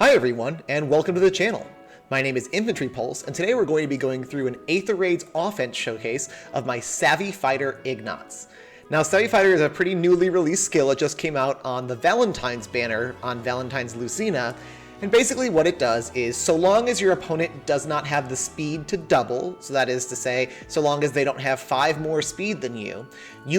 Hi everyone, and welcome to the channel. My name is Infantry Pulse, and today we're going to be going through an Aether Raids Offense showcase of my Savvy Fighter Ignatz. Now, Savvy Fighter is a pretty newly released skill. It just came out on the Valentine's banner on Valentine's Lucina, and basically what it does is, so long as your opponent does not have the speed to double, so that is to say, so long as they don't have 5 more speed than you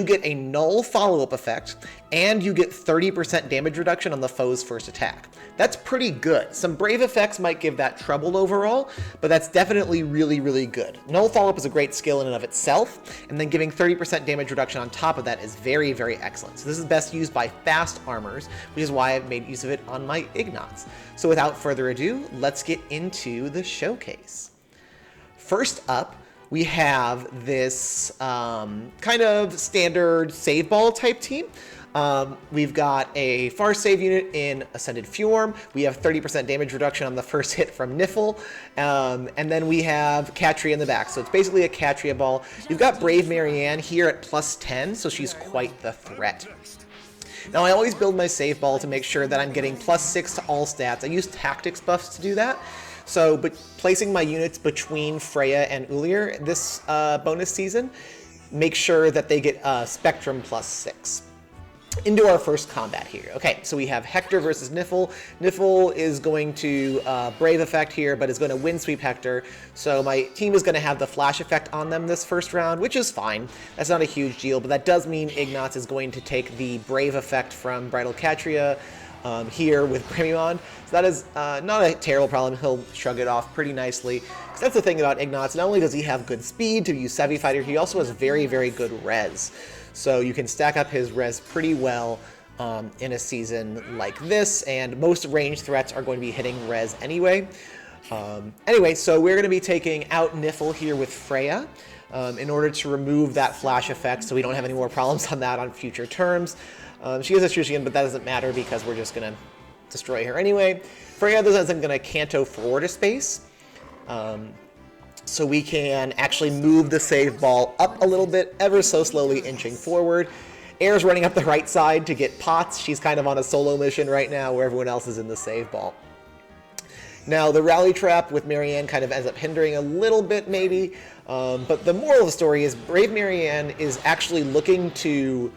get a null follow-up effect, and you get 30% damage reduction on the foe's first attack. That's pretty good. Some brave effects might give that trouble overall, but that's definitely really, really good. Null follow-up is a great skill in and of itself, and then giving 30% damage reduction on top of that is very, very excellent. So this is best used by fast armors, which is why I've made use of it on my Ignatz. So without further ado, let's get into the showcase. First up, we have this kind of standard save ball type team. We've got a far save unit in Ascended Fjorm. We have 30% damage reduction on the first hit from Niffle. And then we have Catria in the back. So it's basically a Catria Ball. You've got Brave Marianne here at +10, so she's quite the threat. Now, I always build my save ball to make sure that I'm getting +6 to all stats. I use tactics buffs to do that. So, but placing my units between Freya and Ullr this bonus season, make sure that they get Spectrum +6. Into our first combat here. Okay, so we have Hector versus Niffle. Niffle is going to Brave effect here, but is going to Windsweep Hector. So my team is going to have the Flash effect on them this first round, which is fine. That's not a huge deal, but that does mean Ignatz is going to take the Brave effect from Bridal Catria here with Premion. So that is not a terrible problem. He'll shrug it off pretty nicely. Because that's the thing about Ignatz. Not only does he have good speed to use Savvy Fighter, he also has very, very good res. So you can stack up his res pretty well in a season like this, and most ranged threats are going to be hitting res anyway. Anyway, so we're going to be taking out Niffle here with Freya in order to remove that flash effect so we don't have any more problems on that on future terms. She is a Shushian, but that doesn't matter because we're just going to destroy her anyway. Freya isn't going to Canto forward to space. So we can actually move the save ball up a little bit, ever so slowly inching forward. Air's running up the right side to get pots. She's kind of on a solo mission right now where everyone else is in the save ball. Now, the rally trap with Marianne kind of ends up hindering a little bit maybe, but the moral of the story is Brave Marianne is actually looking to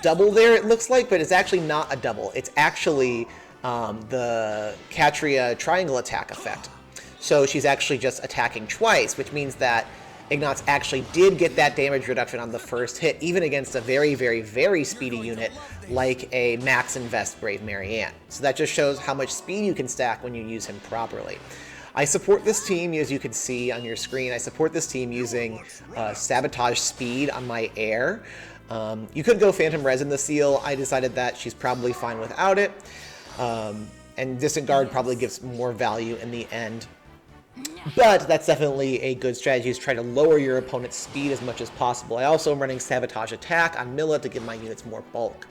double there, it looks like, but it's actually not a double. It's actually the Catria triangle attack effect. So she's actually just attacking twice, which means that Ignatz actually did get that damage reduction on the first hit, even against a very, very, very speedy unit like a Max Invest Brave Marianne. So that just shows how much speed you can stack when you use him properly. I support this team, as you can see on your screen, I support this team using Sabotage Speed on my Air. You could go Phantom Res in the Seal. I decided that she's probably fine without it. And Distant probably gives more value in the end. But that's definitely a good strategy, is try to lower your opponent's speed as much as possible. I also am running Sabotage Attack on Milla to give my units more bulk.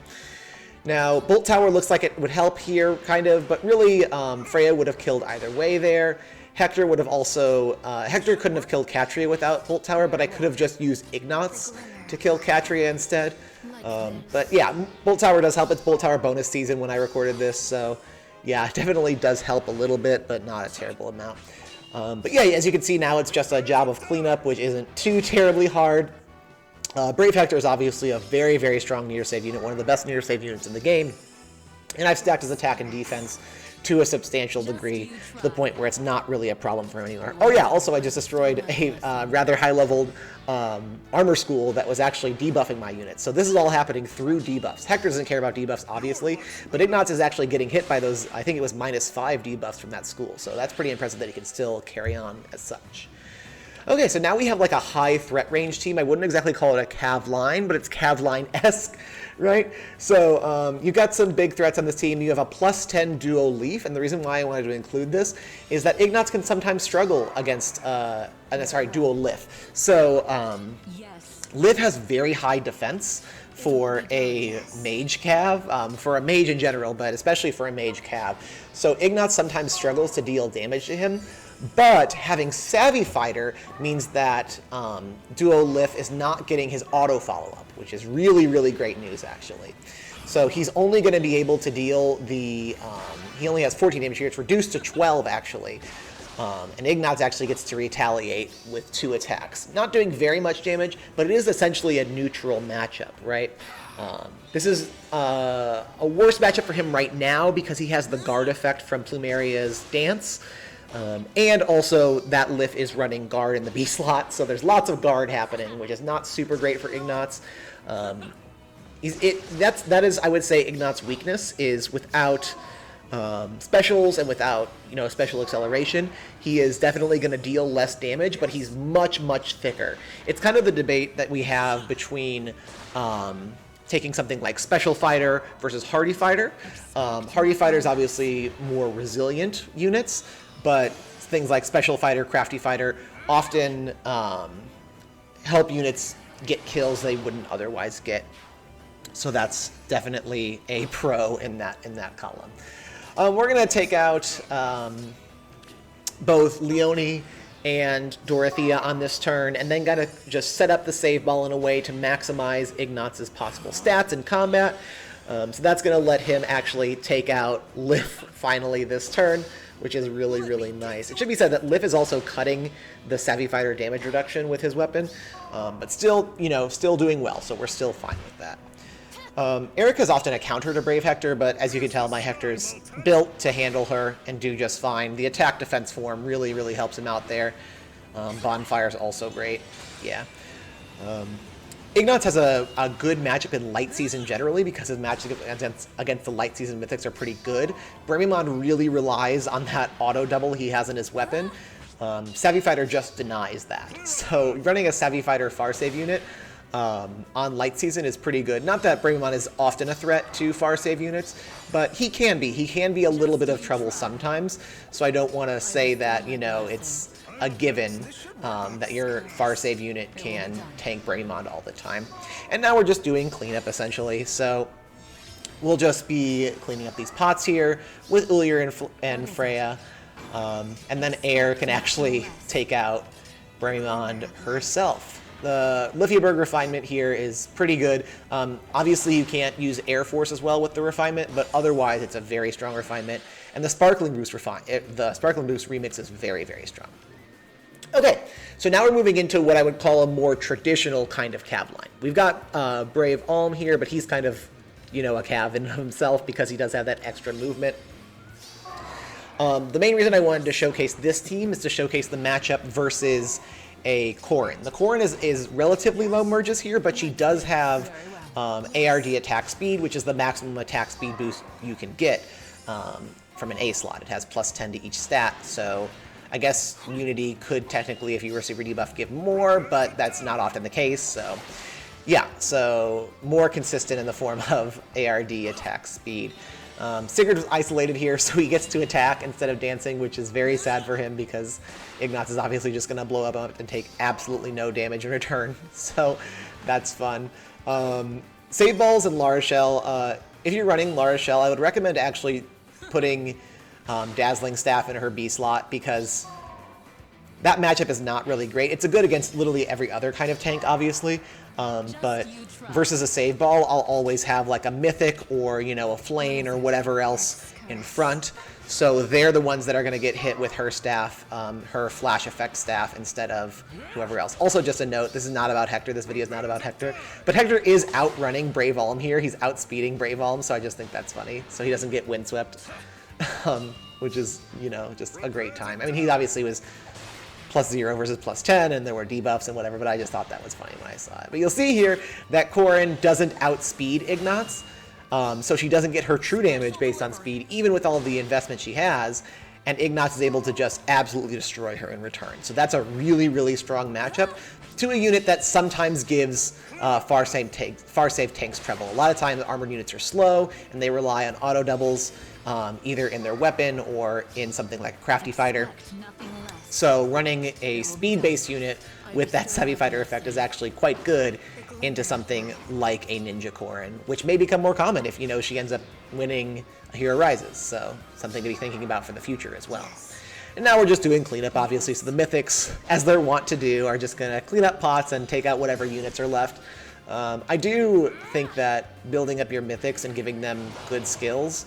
Now, Bolt Tower looks like it would help here, kind of, but really Freya would have killed either way there. Hector would have also, Hector couldn't have killed Catria without Bolt Tower, but I could have just used Ignatz to kill Catria instead. But yeah, Bolt Tower does help. It's Bolt Tower bonus season when I recorded this, so yeah, it definitely does help a little bit, but not a terrible amount. But yeah, as you can see now, it's just a job of cleanup, which isn't too terribly hard. Brave Hector is obviously a very, very strong near save unit, one of the best near save units in the game. And I've stacked his attack and defense to a substantial degree, to the point where it's not really a problem for anyone. Oh yeah, also I just destroyed a rather high-leveled armor school that was actually debuffing my units. So this is all happening through debuffs. Hector doesn't care about debuffs, obviously, but Ignatz is actually getting hit by those, I think it was -5 debuffs from that school. So that's pretty impressive that he can still carry on as such. Okay, so now we have like a high threat range team. I wouldn't exactly call it a Cavline, but it's Cavline-esque, right? So you've got some big threats on this team. You have a +10 duo Lif, and the reason why I wanted to include this is that Ignatz can sometimes struggle against, duo Lif. So Lif has very high defense for a mage cav, for a mage in general, but especially for a mage cav. So Ignatz sometimes struggles to deal damage to him. But having Savvy Fighter means that Duo Lif is not getting his auto follow-up, which is really, really great news, actually. So he's only going to be able to deal the, he only has 14 damage here. It's reduced to 12 actually. And Ignatz actually gets to retaliate with 2 attacks. Not doing very much damage, but it is essentially a neutral matchup, right? This is a worse matchup for him right now because he has the guard effect from Plumeria's Dance. And also that Lif is running guard in the B slot, so there's lots of guard happening, which is not super great for Ignatz. That is, I would say, Ignatz's weakness is without specials and without, special acceleration, he is definitely going to deal less damage, but he's much, much thicker. It's kind of the debate that we have between taking something like Special Fighter versus Hardy Fighter. Hardy Fighter is obviously more resilient units, but things like Special Fighter, Crafty Fighter often help units get kills they wouldn't otherwise get. So that's definitely a pro in that column. We're going to take out both Leone and Dorothea on this turn, and then got to just set up the save ball in a way to maximize Ignatz's possible stats in combat. So that's going to let him actually take out Lif finally this turn, which is really, really nice. It should be said that Lif is also cutting the Savvy Fighter damage reduction with his weapon, but still, still doing well, so we're still fine with that. Erica's often a counter to Brave Hector, but as you can tell, my Hector's built to handle her and do just fine. The attack defense form really, really helps him out there. Bonfire's also great. Yeah. Ignatz has a good matchup in Light Season generally because his matches against the Light Season Mythics are pretty good. Bremimon really relies on that auto double he has in his weapon. Savvy Fighter just denies that. So running a Savvy Fighter Far Save unit on Light Season is pretty good. Not that Bremimon is often a threat to Far Save units, but he can be. He can be a little bit of trouble sometimes, so I don't want to say that, it's a given that your Far Save unit can tank Bremimon all the time. And now we're just doing cleanup, essentially, so we'll just be cleaning up these pots here with Ullr and Freya, and then Air can actually take out Bremimon herself. The Lifiaberg refinement here is pretty good. Obviously, you can't use Air Force as well with the refinement, but otherwise, it's a very strong refinement. And the Sparkling Boost remix is very, very strong. Okay, so now we're moving into what I would call a more traditional kind of Cavline. We've got Brave Alm here, but he's kind of, a Cav in himself because he does have that extra movement. The main reason I wanted to showcase this team is to showcase the matchup versus a Corrin. The Corrin is relatively low merges here, but she does have ARD attack speed, which is the maximum attack speed boost you can get from an A slot. It has plus 10 to each stat, so I guess Unity could technically, if you were super debuff, give more, but that's not often the case, so yeah, so more consistent in the form of ARD attack speed. Sigurd was isolated here, so he gets to attack instead of dancing, which is very sad for him because Ignatz is obviously just going to blow up and take absolutely no damage in return, so that's fun. Save Balls and La Rochelle. If you're running La Rochelle, I would recommend actually putting Dazzling Staff in her B slot because that matchup is not really great. It's a good against literally every other kind of tank, obviously, but versus a Save Ball, I'll always have like a Mythic or, a Flane or whatever else in front. So they're the ones that are going to get hit with her staff, her Flash Effect staff, instead of whoever else. Also, just a note, this is not about Hector. This video is not about Hector. But Hector is outrunning Brave Alm here. He's outspeeding Brave Alm, so I just think that's funny. So he doesn't get windswept, which is, just a great time. I mean, he obviously was +0 versus +10, and there were debuffs and whatever, but I just thought that was funny when I saw it. But you'll see here that Corrin doesn't outspeed Ignatz, so she doesn't get her true damage based on speed, even with all of the investment she has, and Ignatz is able to just absolutely destroy her in return. So that's a really, really strong matchup to a unit that sometimes gives far save tanks trouble. A lot of times armored units are slow, and they rely on auto doubles, either in their weapon or in something like a Crafty Fighter. So running a speed-based unit with that Savvy Fighter effect is actually quite good into something like a Ninja Corrin, which may become more common if, she ends up winning a Hero Rises. So something to be thinking about for the future as well. And now we're just doing cleanup, obviously, so the Mythics, as they're wont to do, are just going to clean up pots and take out whatever units are left. I do think that building up your mythics and giving them good skills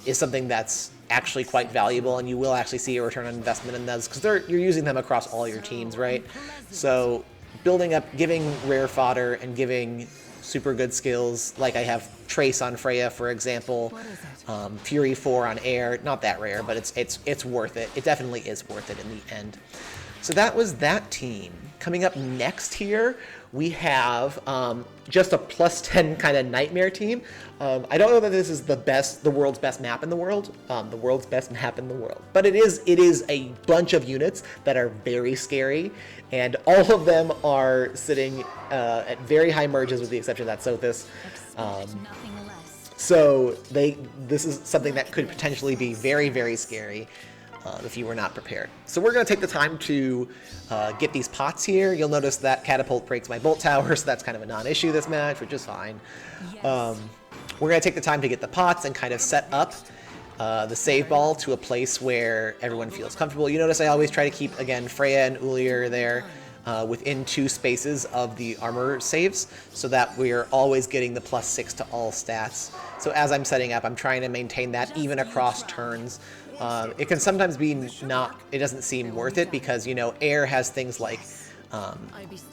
is something that's actually quite valuable, and you will actually see a return on investment in those because you're using them across all your teams, right? So building up, giving rare fodder and giving super good skills, like I have Trace on Freya, for example, Fury 4 on Air, not that rare, but it's worth it. It definitely is worth it in the end. So that was that team. Coming up next here, we have just a +10 kind of nightmare team. I don't know that this is the world's best map in the world, but it is a bunch of units that are very scary, and all of them are sitting at very high merges with the exception of that Sothis. So this is something that could potentially be very, very scary if you were not prepared. So we're going to take the time to get these pots here. You'll notice that Catapult breaks my Bolt Tower, so that's kind of a non-issue this match, which is fine. We're going to take the time to get the pots and kind of set up the save ball to a place where everyone feels comfortable. You notice I always try to keep, again, Freya and Ullr there within 2 spaces of the armor saves, so that we're always getting the +6 to all stats. So as I'm setting up, I'm trying to maintain that even across turns. It can sometimes be it doesn't seem worth it because, you know, Air has things like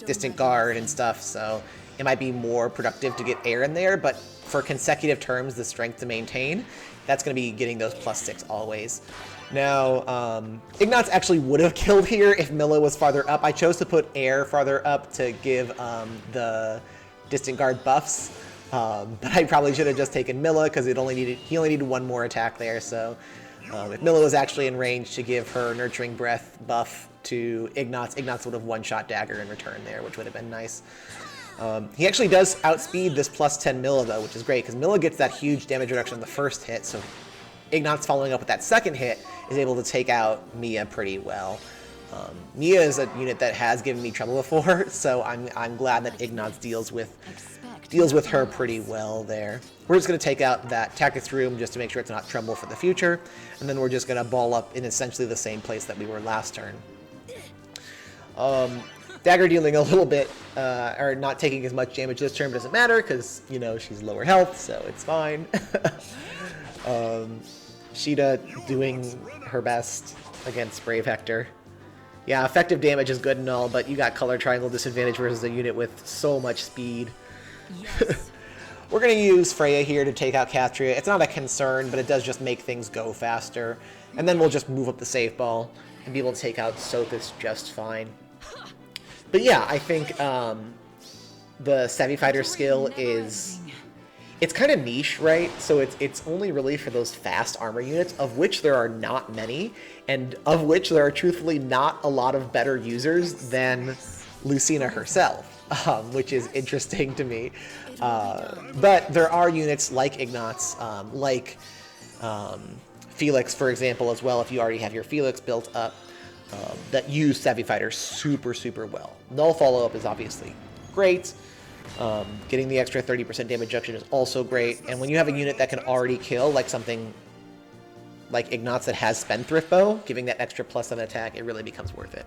Distant Guard and stuff, so it might be more productive to get Air in there, but for consecutive terms, the strength to maintain, that's going to be getting those +6 always. Now, Ignatz actually would have killed here if Milla was farther up. I chose to put Air farther up to give the Distant Guard buffs, but I probably should have just taken Milla because he only needed 1 more attack there, so if Milla was actually in range to give her Nurturing Breath buff to Ignatz would have one-shot dagger in return there, which would have been nice. He actually does outspeed this +10 Milla, though, which is great, because Milla gets that huge damage reduction on the first hit, so Ignatz following up with that second hit is able to take out Mia pretty well. Mia is a unit that has given me trouble before, so I'm glad that Ignatz deals with her pretty well there. We're just going to take out that Tactics Room just to make sure it's not trouble for the future, and then we're just going to ball up in essentially the same place that we were last turn. Dagger dealing a little bit, or not taking as much damage this turn, but doesn't matter because, you know, she's lower health, so it's fine. Sheeta doing her best against Brave Hector. Yeah, effective damage is good and all, but you got color triangle disadvantage versus a unit with so much speed. Yes. We're going to use Freya here to take out Catria. It's not a concern, but it does just make things go faster. And then we'll just move up the save ball and be able to take out Sothis just fine. But yeah, I think the Savvy Fighter skill it's kind of niche, right? So it's only really for those fast armor units, of which there are not many, and of which there are truthfully not a lot of better users than Lucina herself, which is interesting to me. But there are units like Ignatz, like Felix, for example, as well, if you already have your Felix built up, that use Savvy Fighter super, super well. Null follow-up is obviously great. Getting the extra 30% damage reduction is also great, and when you have a unit that can already kill, like something like Ignatz that has Spendthrift Bow, giving that extra +7 attack, it really becomes worth it.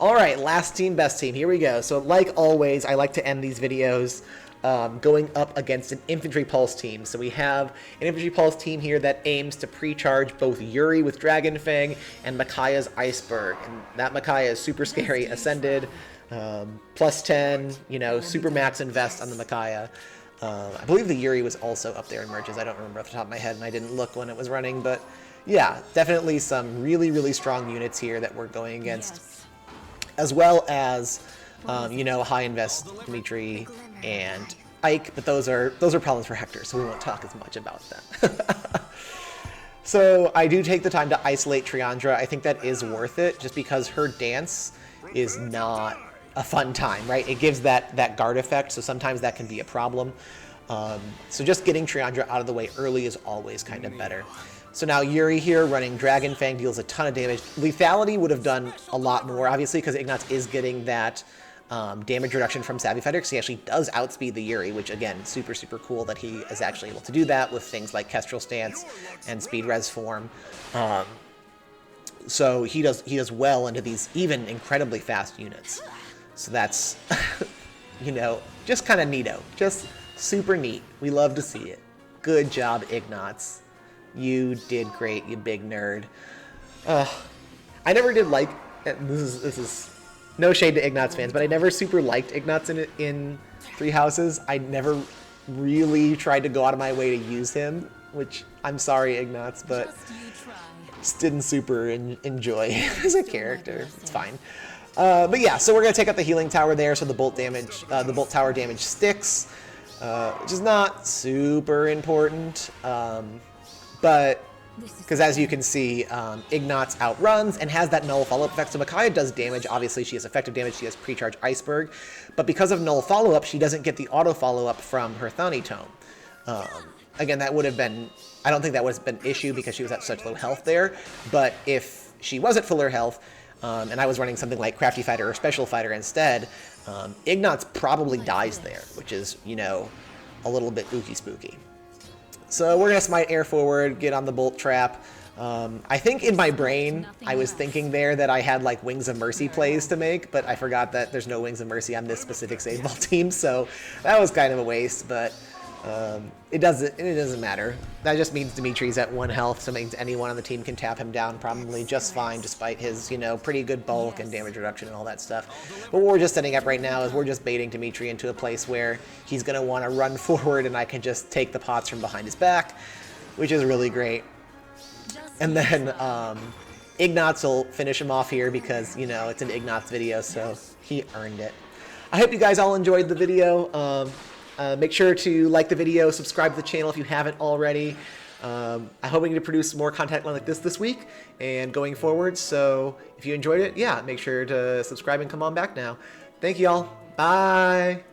Alright, last team, best team, here we go. So like always, I like to end these videos going up against an Infantry Pulse team. So we have an Infantry Pulse team here that aims to pre-charge both Yuri with Dragon Fang and Micaiah's Iceberg, and that Micaiah is super scary, Ascended, +10, you know, super max invest on the Micaiah. I believe the Yuri was also up there in merges. I don't remember off the top of my head, and I didn't look when it was running, but yeah, definitely some really, really strong units here that we're going against, as well as, you know, high invest Dimitri and Ike, but those are problems for Hector, so we won't talk as much about that. So I do take the time to isolate Triandra. I think that is worth it, just because her dance is not a fun time, right? It gives that guard effect, so sometimes that can be a problem. So just getting Triandra out of the way early is always kind of better. So now Yuri here running Dragon Fang deals a ton of damage. Lethality would have done a lot more, obviously, because Ignatz is getting that damage reduction from Savvy Fighter, because he actually does outspeed the Yuri, which again, super, super cool that he is actually able to do that with things like Kestrel Stance and Speed Res Form. So he does well into these even incredibly fast units. So that's you know, just kind of neato. Just super neat. We love to see it. Good job, Ignatz. You did great, you big nerd. I never did like, this is no shade to Ignatz fans, but I never super liked Ignatz in Three Houses. I never really tried to go out of my way to use him, which I'm sorry, Ignatz, but just didn't super enjoy as a character. It's fine. But yeah, so we're gonna take out the healing tower there, so the bolt tower damage sticks, which is not super important, but because as you can see, Ignatz outruns and has that null follow-up effect. So Micaiah does damage. Obviously, she has effective damage. She has pre-charge Iceberg. But because of null follow-up, she doesn't get the auto follow-up from her Thani Tome. Again, that would have been... I don't think that would have been an issue because she was at such low health there. But if she was at fuller health, and I was running something like Crafty Fighter or Special Fighter instead, Ignatz probably dies there, which is, you know, a little bit ooky spooky. So we're going to smite air forward, get on the bolt trap. I think in my brain, I was thinking there that I had like Wings of Mercy plays to make, but I forgot that there's no Wings of Mercy on this specific save ball team, so that was kind of a waste, but it doesn't matter. That just means Dimitri's at 1 health, so it means anyone on the team can tap him down probably just fine, despite his, you know, pretty good bulk and damage reduction and all that stuff. But what we're just setting up right now is we're just baiting Dimitri into a place where he's going to want to run forward and I can just take the pots from behind his back, which is really great. And then Ignatz will finish him off here because, you know, it's an Ignatz video, so he earned it. I hope you guys all enjoyed the video. Make sure to like the video, subscribe to the channel if you haven't already. I'm hoping to produce more content like this week and going forward. So if you enjoyed it, yeah, make sure to subscribe and come on back now. Thank you all. Bye.